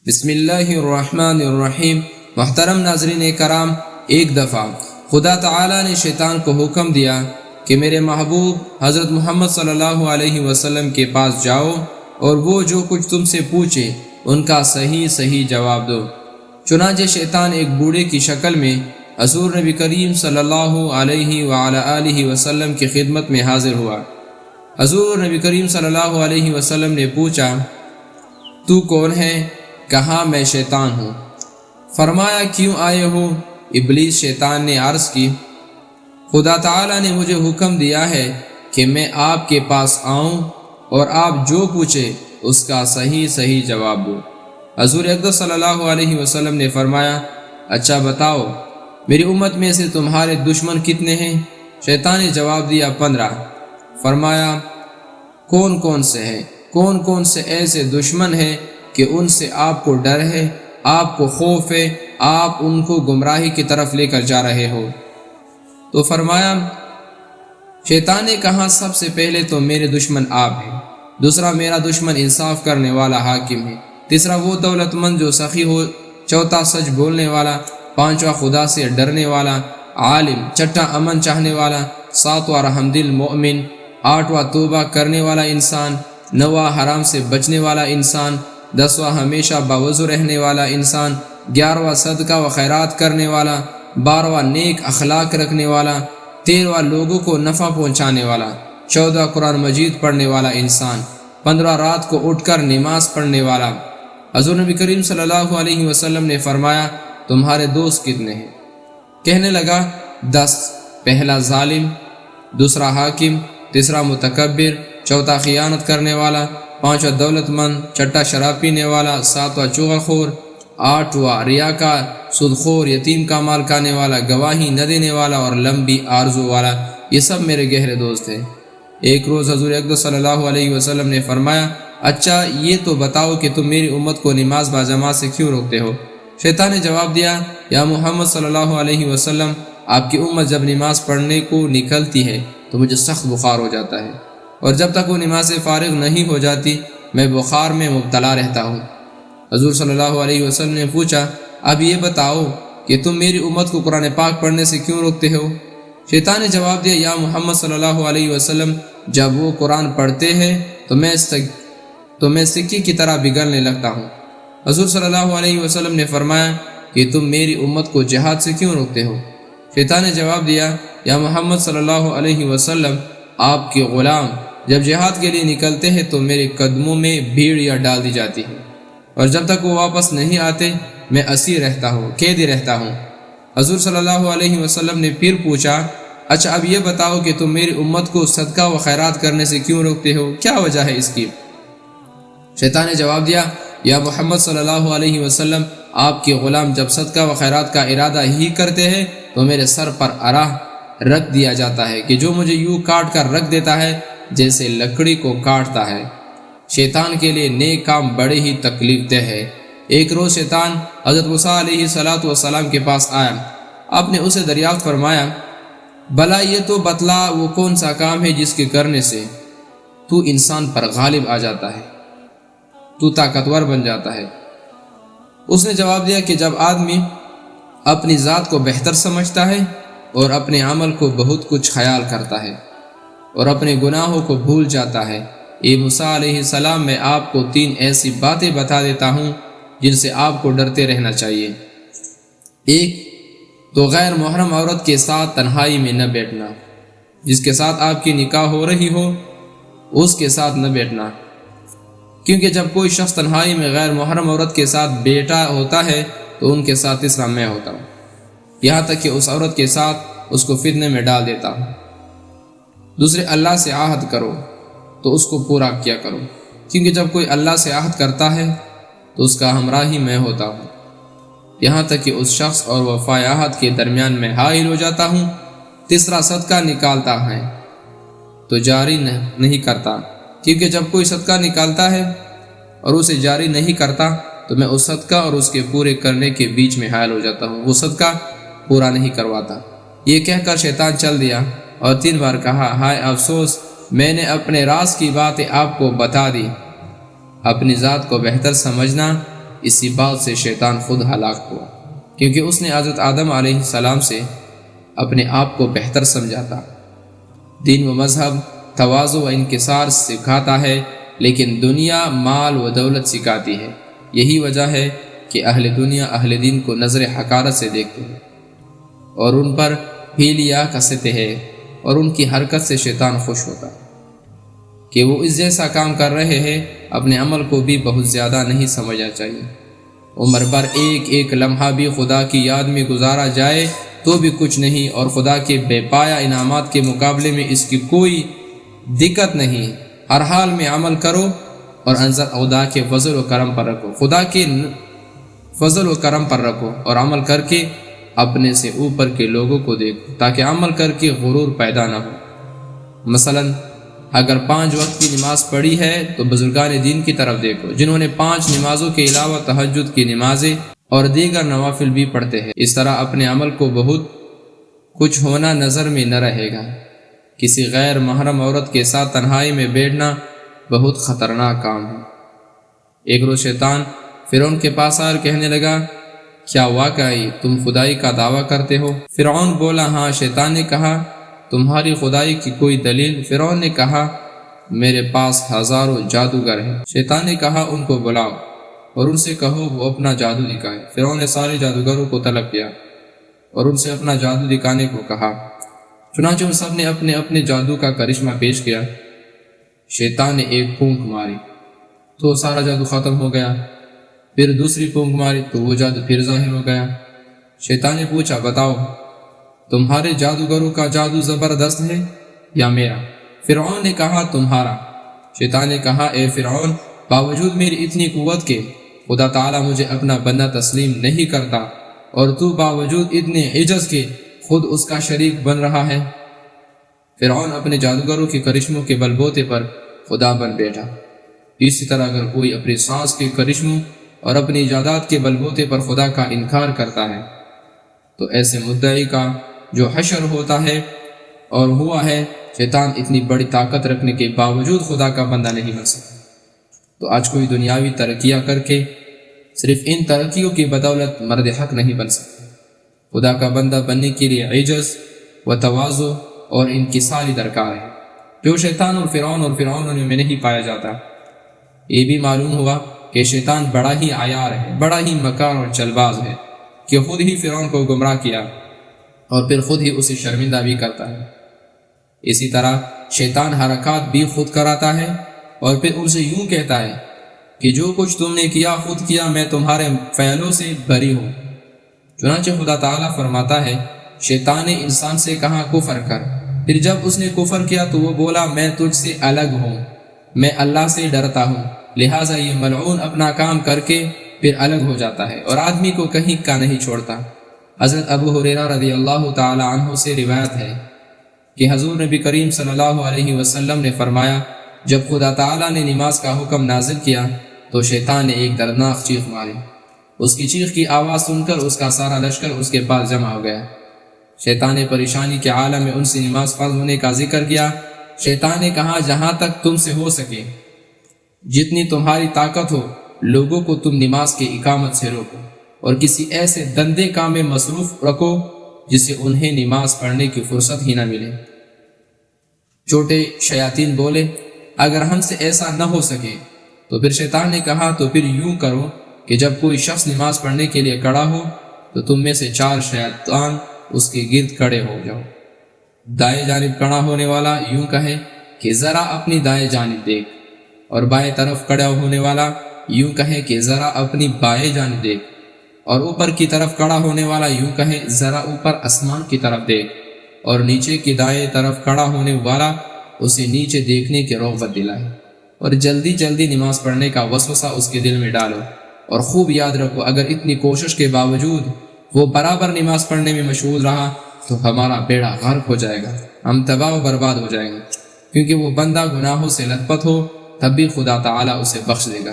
بسم اللہ الرحمن الرحیم۔ محترم ناظرین کرام، ایک دفعہ خدا تعالی نے شیطان کو حکم دیا کہ میرے محبوب حضرت محمد صلی اللہ علیہ وسلم کے پاس جاؤ اور وہ جو کچھ تم سے پوچھے ان کا صحیح جواب دو۔ چنانچہ شیطان ایک بوڑھے کی شکل میں حضور نبی کریم صلی اللہ علیہ وآلہ وسلم کی خدمت میں حاضر ہوا۔ حضور نبی کریم صلی اللہ علیہ وسلم نے پوچھا، تو کون ہے؟ کہا، میں شیطان ہوں۔ فرمایا، کیوں آئے ہو؟ ابلیس شیطان نے عرض کی، خدا تعالی نے مجھے حکم دیا ہے کہ میں آپ کے پاس آؤں اور آپ جو پوچھے اس کا صحیح جواب دو۔ حضور اقدس صلی اللہ علیہ وسلم نے فرمایا، اچھا بتاؤ، میری امت میں سے تمہارے دشمن کتنے ہیں؟ شیطان نے جواب دیا، 15۔ فرمایا، کون سے ہیں؟ کون سے ایسے دشمن ہیں کہ ان سے آپ کو ڈر ہے، آپ کو خوف ہے، آپ ان کو گمراہی کی طرف لے کر جا رہے ہو؟ تو فرمایا، شیطان نے کہا، سب سے پہلے تو میرے دشمن آپ ہیں، دوسرا میرا دشمن انصاف کرنے والا حاکم ہے، تیسرا وہ دولت مند جو سخی ہو، چوتھا سچ بولنے والا، پانچواں خدا سے ڈرنے والا عالم، چھٹا امن چاہنے والا، ساتواں رحم دل مومن، آٹھواں توبہ کرنے والا انسان، نواں حرام سے بچنے والا انسان، 10واں ہمیشہ باوضو رہنے والا انسان، 11واں صدقہ و خیرات کرنے والا، 12واں نیک اخلاق رکھنے والا، 13واں لوگوں کو نفع پہنچانے والا، 14واں قرآن مجید پڑھنے والا انسان، 15واں رات کو اٹھ کر نماز پڑھنے والا۔ حضور نبی کریم صلی اللہ علیہ وسلم نے فرمایا، تمہارے دوست کتنے ہیں؟ کہنے لگا، 10۔ پہلا ظالم، دوسرا حاکم، تیسرا متکبر، چوتھا خیانت کرنے والا، پانچواں دولت مند، چھٹا شراب پینے والا، ساتواں چوغہ خور، آٹھواں ریاکار، سود خور، یتیم کا مال کھانے والا، گواہی نہ دینے والا اور لمبی آرزو والا۔ یہ سب میرے گہرے دوست ہیں۔ ایک روز حضور اقدس صلی اللہ علیہ وسلم نے فرمایا، اچھا یہ تو بتاؤ کہ تم میری امت کو نماز باجماعت سے کیوں روکتے ہو؟ شیطان نے جواب دیا، یا محمد صلی اللہ علیہ وسلم، آپ کی امت جب نماز پڑھنے کو نکلتی ہے تو مجھے سخت بخار ہو جاتا ہے، اور جب تک وہ نماز سے فارغ نہیں ہو جاتی میں بخار میں مبتلا رہتا ہوں۔ حضور صلی اللہ علیہ وسلم نے پوچھا، اب یہ بتاؤ کہ تم میری امت کو قرآن پاک پڑھنے سے کیوں روکتے ہو؟ شیطان نے جواب دیا، یا محمد صلی اللہ علیہ وسلم، جب وہ قرآن پڑھتے ہیں تو میں سکے کی طرح بگڑنے لگتا ہوں۔ حضور صلی اللہ علیہ وسلم نے فرمایا کہ تم میری امت کو جہاد سے کیوں روکتے ہو؟ شیطان نے جواب دیا، یا محمد صلی اللہ علیہ وسلم، آپ کے غلام جب جہاد کے لیے نکلتے ہیں تو میرے قدموں میں بھیڑیاں ڈال دی جاتی ہیں، اور جب تک وہ واپس نہیں آتے میں اسیر رہتا ہوں، قیدی رہتا ہوں۔ حضور صلی اللہ علیہ وسلم نے پھر پوچھا، اچھا اب یہ بتاؤ کہ تم میری امت کو صدقہ و خیرات کرنے سے کیوں روکتے ہو؟ کیا وجہ ہے اس کی؟ شیطان نے جواب دیا، یا محمد صلی اللہ علیہ وسلم، آپ کے غلام جب صدقہ و خیرات کا ارادہ ہی کرتے ہیں تو میرے سر پر ارہ رکھ دیا جاتا ہے کہ جو مجھے یوں کاٹ کر رکھ دیتا ہے جیسے لکڑی کو کاٹتا ہے۔ شیطان کے لیے نیک کام بڑے ہی تکلیف دہ ہے۔ ایک روز شیطان حضرت موسیٰ علیہ السلام کے پاس آیا۔ آپ نے اسے دریافت فرمایا، بھلا یہ تو بتلا وہ کون سا کام ہے جس کے کرنے سے تو انسان پر غالب آ جاتا ہے، تو طاقتور بن جاتا ہے؟ اس نے جواب دیا کہ جب آدمی اپنی ذات کو بہتر سمجھتا ہے اور اپنے عمل کو بہت کچھ خیال کرتا ہے اور اپنے گناہوں کو بھول جاتا ہے۔ اے موسیٰ علیہ السلام، میں آپ کو 3 ایسی باتیں بتا دیتا ہوں جن سے آپ کو ڈرتے رہنا چاہیے۔ ایک تو غیر محرم عورت کے ساتھ تنہائی میں نہ بیٹھنا، جس کے ساتھ آپ کی نکاح ہو رہی ہو اس کے ساتھ نہ بیٹھنا، کیونکہ جب کوئی شخص تنہائی میں غیر محرم عورت کے ساتھ بیٹھا ہوتا ہے تو ان کے ساتھ تیسرا میں ہوتا ہوں، یہاں تک کہ اس عورت کے ساتھ اس کو فتنے میں ڈال دیتا ہوں۔ دوسرے، اللہ سے عہد کرو تو اس کو پورا کیا کرو، کیونکہ جب کوئی اللہ سے عہد کرتا ہے تو اس کا ہمراہ ہی میں ہوتا ہوں، یہاں تک کہ اس شخص اور وفائے عہد کے درمیان میں حائل ہو جاتا ہوں۔ تیسرا، صدقہ نکالتا ہے تو جاری نہیں کرتا، کیونکہ جب کوئی صدقہ نکالتا ہے اور اسے جاری نہیں کرتا تو میں اس صدقہ اور اس کے پورے کرنے کے بیچ میں حائل ہو جاتا ہوں، وہ صدقہ پورا نہیں کرواتا۔ یہ کہہ کر شیطان چل دیا اور 3 بار کہا، ہائے افسوس، میں نے اپنے راز کی باتیں آپ کو بتا دی۔ اپنی ذات کو بہتر سمجھنا اسی بات سے شیطان خود ہلاک ہوا، کیونکہ اس نے حضرت آدم علیہ السلام سے اپنے آپ کو بہتر سمجھا تھا۔ دین و مذہب تواضع و انکسار سکھاتا ہے، لیکن دنیا مال و دولت سکھاتی ہے۔ یہی وجہ ہے کہ اہل دنیا اہل دین کو نظر حقارت سے دیکھتے ہیں اور ان پر ہیلیا کستے ہیں، اور ان کی حرکت سے شیطان خوش ہوتا ہے کہ وہ اس جیسا کام کر رہے ہیں۔ اپنے عمل کو بھی بہت زیادہ نہیں سمجھنا چاہیے۔ عمر بھر ایک ایک لمحہ بھی خدا کی یاد میں گزارا جائے تو بھی کچھ نہیں، اور خدا کے بے پایا انعامات کے مقابلے میں اس کی کوئی دقت نہیں۔ ہر حال میں عمل کرو اور نظر خدا کے فضل و کرم پر رکھو، خدا کے فضل و کرم پر رکھو، اور عمل کر کے اپنے سے اوپر کے لوگوں کو دیکھو، تاکہ عمل کر کے غرور پیدا نہ ہو۔ مثلا اگر 5 وقت کی نماز پڑھی ہے تو بزرگان دین کی طرف دیکھو، جنہوں نے 5 نمازوں کے علاوہ تہجد کی نمازیں اور دیگر نوافل بھی پڑھتے ہیں۔ اس طرح اپنے عمل کو بہت کچھ ہونا نظر میں نہ رہے گا۔ کسی غیر محرم عورت کے ساتھ تنہائی میں بیٹھنا بہت خطرناک کام ہے۔ ایک روز شیطان فرعون کے پاس آ کر کہنے لگا، کیا واقعی تم خدائی کا دعویٰ کرتے ہو؟ فرعون بولا، ہاں۔ شیطان نے کہا، تمہاری خدائی کی کوئی دلیل؟ فرعون نے کہا، میرے پاس ہزاروں جادوگر ہیں۔ شیطان نے کہا، ان کو بلاؤ اور ان سے کہو وہ اپنا جادو دکھائے۔ فرعون نے سارے جادوگروں کو طلب کیا اور ان سے اپنا جادو دکھانے کو کہا۔ چنانچہ ان سب نے اپنے اپنے جادو کا کرشمہ پیش کیا۔ شیطان نے ایک پھونک ماری تو سارا جادو ختم ہو گیا، پھر دوسری پھونک ماری تو وہ جادو پھر ظاہر ہو گیا۔ شیطان نے پوچھا، بتاؤ تمہارے جادوگروں کا جادو زبردست ہے یا میرا؟ فرعون نے کہا، تمہارا۔ شیطان نے کہا، اے فرعون، باوجود میری اتنی قوت کے خدا تعالیٰ مجھے اپنا بندہ تسلیم نہیں کرتا، اور تو باوجود اتنے عجز کے خود اس کا شریک بن رہا ہے۔ فرعون اپنے جادوگروں کے کرشموں کے بلبوتے پر خدا بن بیٹھا۔ اسی طرح اگر کوئی اپنی سانس کے کرشموں اور اپنی ایجادات کے بلبوتے پر خدا کا انکار کرتا ہے تو ایسے مدعی کا جو حشر ہوتا ہے اور ہوا ہے، شیطان اتنی بڑی طاقت رکھنے کے باوجود خدا کا بندہ نہیں بن سکتا۔ تو آج کوئی دنیاوی ترقیاں کر کے صرف ان ترقیوں کی بدولت مرد حق نہیں بن سکتا۔ خدا کا بندہ بننے کے لیے عجز و تواضع اور انکساری درکار ہے، جو شیطان اور فرعون میں نہیں پایا جاتا۔ یہ بھی معلوم ہوا کہ شیطان بڑا ہی عیار ہے، بڑا ہی مکار اور چلباز ہے، کہ خود ہی فرعون کو گمراہ کیا اور پھر خود ہی اسے شرمندہ بھی کرتا ہے۔ اسی طرح شیطان حرکات بھی خود کراتا ہے اور پھر ان سے یوں کہتا ہے کہ جو کچھ تم نے کیا خود کیا، میں تمہارے فعلوں سے بری ہوں۔ چنانچہ خدا تعالیٰ فرماتا ہے، شیطان نے انسان سے کہا کفر کر، پھر جب اس نے کفر کیا تو وہ بولا، میں تجھ سے الگ ہوں، میں اللہ سے ڈرتا ہوں۔ لہٰذا یہ ملعون اپنا کام کر کے پھر الگ ہو جاتا ہے اور آدمی کو کہیں کا نہیں چھوڑتا۔ حضرت ابو ہریرہ رضی اللہ تعالی عنہ سے روایت ہے کہ حضور نبی کریم صلی اللہ علیہ وسلم نے فرمایا، جب خدا تعالیٰ نے نماز کا حکم نازل کیا تو شیطان نے ایک دردناک چیخ ماری۔ اس کی چیخ کی آواز سن کر اس کا سارا لشکر اس کے پاس جمع ہو گیا۔ شیطان نے پریشانی کے عالم میں ان سے نماز فرض ہونے کا ذکر کیا۔ شیطان نے کہا، جہاں تک تم سے ہو سکے، جتنی تمہاری طاقت ہو، لوگوں کو تم نماز کی اقامت سے روکو اور کسی ایسے دندے کام میں مصروف رکھو جس سے انہیں نماز پڑھنے کی فرصت ہی نہ ملے۔ چھوٹے شیاطین بولے، اگر ہم سے ایسا نہ ہو سکے تو پھر شیطان نے کہا، تو پھر یوں کرو کہ جب کوئی شخص نماز پڑھنے کے لیے کھڑا ہو تو تم میں سے 4 شیطان اس کے گرد کھڑے ہو جاؤ۔ دائیں جانب کھڑا ہونے والا یوں کہے کہ ذرا اپنی دائیں جانب دیکھ، اور بائیں طرف کھڑا ہونے والا یوں کہے کہ ذرا اپنی بائیں جانب دیکھ، اور اوپر کی طرف کھڑا ہونے والا یوں کہے ذرا اوپر آسمان کی طرف دیکھ، اور نیچے کی دائیں طرف کھڑا ہونے والا اسے نیچے دیکھنے کی رغبت دلائے، اور جلدی جلدی نماز پڑھنے کا وسوسہ اس کے دل میں ڈالو۔ اور خوب یاد رکھو، اگر اتنی کوشش کے باوجود وہ برابر نماز پڑھنے میں مشغول رہا تو ہمارا بیڑا غرق ہو جائے گا، ہم تباہ و برباد ہو جائیں گے، کیونکہ وہ بندہ گناہوں سے لت پت ہو تب بھی خدا تعالیٰ اسے بخش دے گا۔